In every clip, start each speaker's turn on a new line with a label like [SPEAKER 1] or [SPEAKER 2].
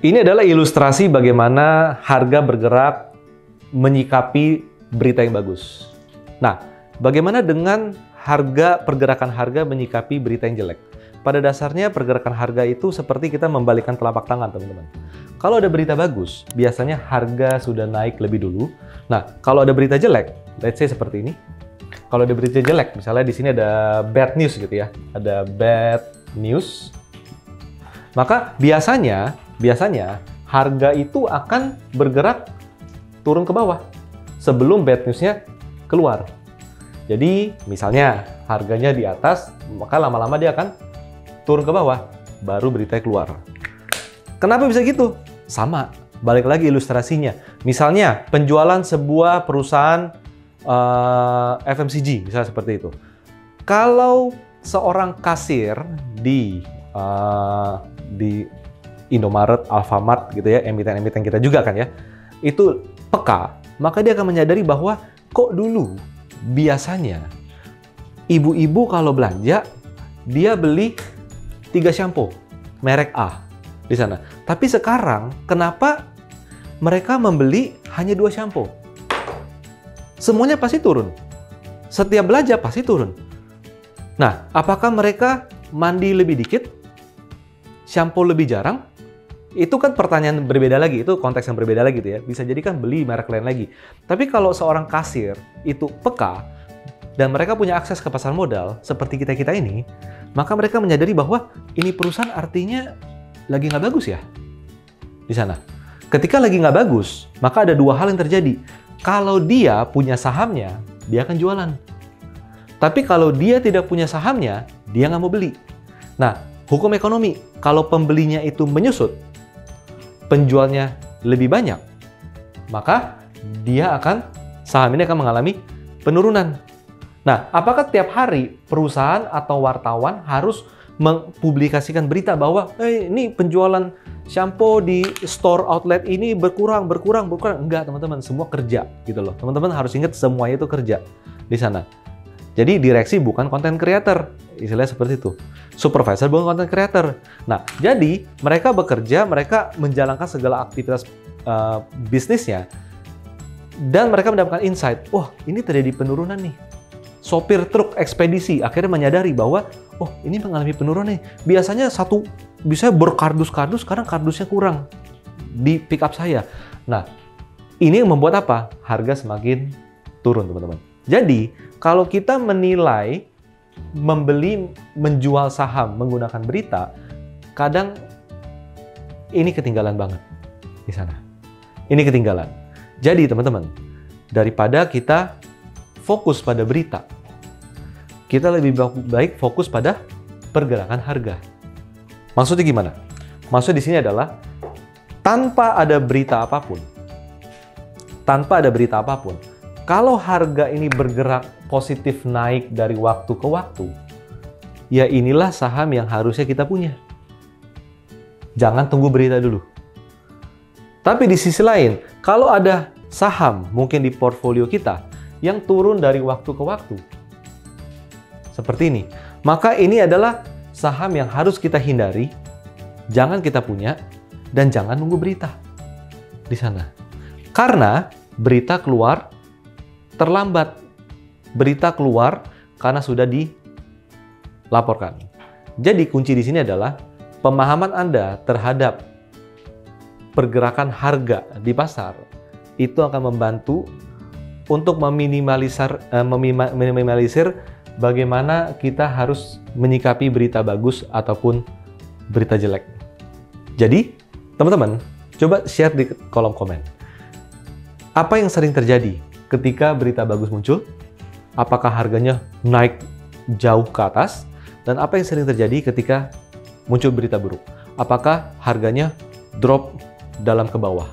[SPEAKER 1] Ini adalah ilustrasi bagaimana harga bergerak menyikapi berita yang bagus. Nah, bagaimana dengan pergerakan harga menyikapi berita yang jelek? Pada dasarnya pergerakan harga itu seperti kita membalikkan telapak tangan, teman-teman. Kalau ada berita bagus, biasanya harga sudah naik lebih dulu. Nah, kalau ada berita jelek, let's say seperti ini. Kalau ada berita jelek, misalnya di sini ada bad news gitu ya. Ada bad news. Maka biasanya harga itu akan bergerak turun ke bawah sebelum bad news-nya keluar. Jadi misalnya harganya di atas, maka lama-lama dia akan turun ke bawah, baru beritanya keluar. Kenapa bisa gitu? Sama, balik lagi ilustrasinya. Misalnya penjualan sebuah perusahaan FMCG, misalnya seperti itu. Kalau seorang kasir di Indomaret, Alfamart gitu ya, emiten-emiten kita juga kan ya, itu peka, maka dia akan menyadari bahwa kok dulu biasanya ibu-ibu kalau belanja dia beli 3 shampoo merek A di sana. Tapi sekarang kenapa mereka membeli hanya 2 shampoo? Semuanya pasti turun. Setiap belanja pasti turun. Nah, apakah mereka mandi lebih dikit? Shampoo lebih jarang? Itu kan pertanyaan berbeda lagi, itu konteks yang berbeda lagi gitu ya. Bisa jadi kan beli merek lain lagi. Tapi kalau seorang kasir itu peka dan mereka punya akses ke pasar modal seperti kita-kita ini, maka mereka menyadari bahwa ini perusahaan artinya lagi nggak bagus ya di sana. Ketika lagi nggak bagus, maka ada 2 hal yang terjadi. Kalau dia punya sahamnya, dia akan jualan. Tapi kalau dia tidak punya sahamnya, dia nggak mau beli. Nah, hukum ekonomi, kalau pembelinya itu menyusut, penjualnya lebih banyak, maka saham ini akan mengalami penurunan. Nah, apakah tiap hari perusahaan atau wartawan harus mempublikasikan berita bahwa ini penjualan shampoo di store outlet ini berkurang? Enggak, teman-teman, semua kerja gitu loh. Teman-teman harus ingat semuanya itu kerja di sana. Jadi direksi bukan content creator, istilahnya seperti itu. Supervisor bukan content creator. Nah, jadi mereka bekerja, mereka menjalankan segala aktivitas bisnisnya, dan mereka mendapatkan insight, wah ini terjadi penurunan nih. Sopir truk ekspedisi akhirnya menyadari bahwa, oh ini mengalami penurunan nih. Biasanya bisa berkardus-kardus, sekarang kardusnya kurang di pick up saya. Nah, ini yang membuat apa? Harga semakin turun, teman-teman. Jadi, kalau kita menilai, menjual saham menggunakan berita, kadang ini ketinggalan banget di sana. Ini ketinggalan. Jadi, teman-teman, daripada kita fokus pada berita, kita lebih baik fokus pada pergerakan harga. Maksudnya gimana? Maksudnya di sini adalah tanpa ada berita apapun, kalau harga ini bergerak positif naik dari waktu ke waktu, ya inilah saham yang harusnya kita punya. Jangan tunggu berita dulu. Tapi di sisi lain, kalau ada saham mungkin di portfolio kita yang turun dari waktu ke waktu, seperti ini, maka ini adalah saham yang harus kita hindari, jangan kita punya, dan jangan nunggu berita di sana. Karena berita keluar terlambat. Berita keluar karena sudah dilaporkan. Jadi kunci di sini adalah pemahaman Anda terhadap pergerakan harga di pasar itu akan membantu untuk meminimalisir bagaimana kita harus menyikapi berita bagus ataupun berita jelek. Jadi, teman-teman, coba share di kolom komen. Apa yang sering terjadi ketika berita bagus muncul? Apakah harganya naik jauh ke atas? Dan apa yang sering terjadi ketika muncul berita buruk? Apakah harganya drop dalam ke bawah?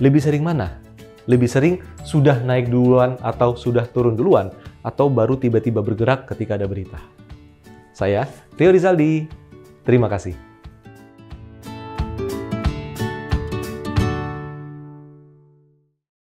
[SPEAKER 1] Lebih sering mana? Lebih sering sudah naik duluan atau sudah turun duluan? Atau baru tiba-tiba bergerak ketika ada berita? Saya, Theo Rizaldi. Terima kasih.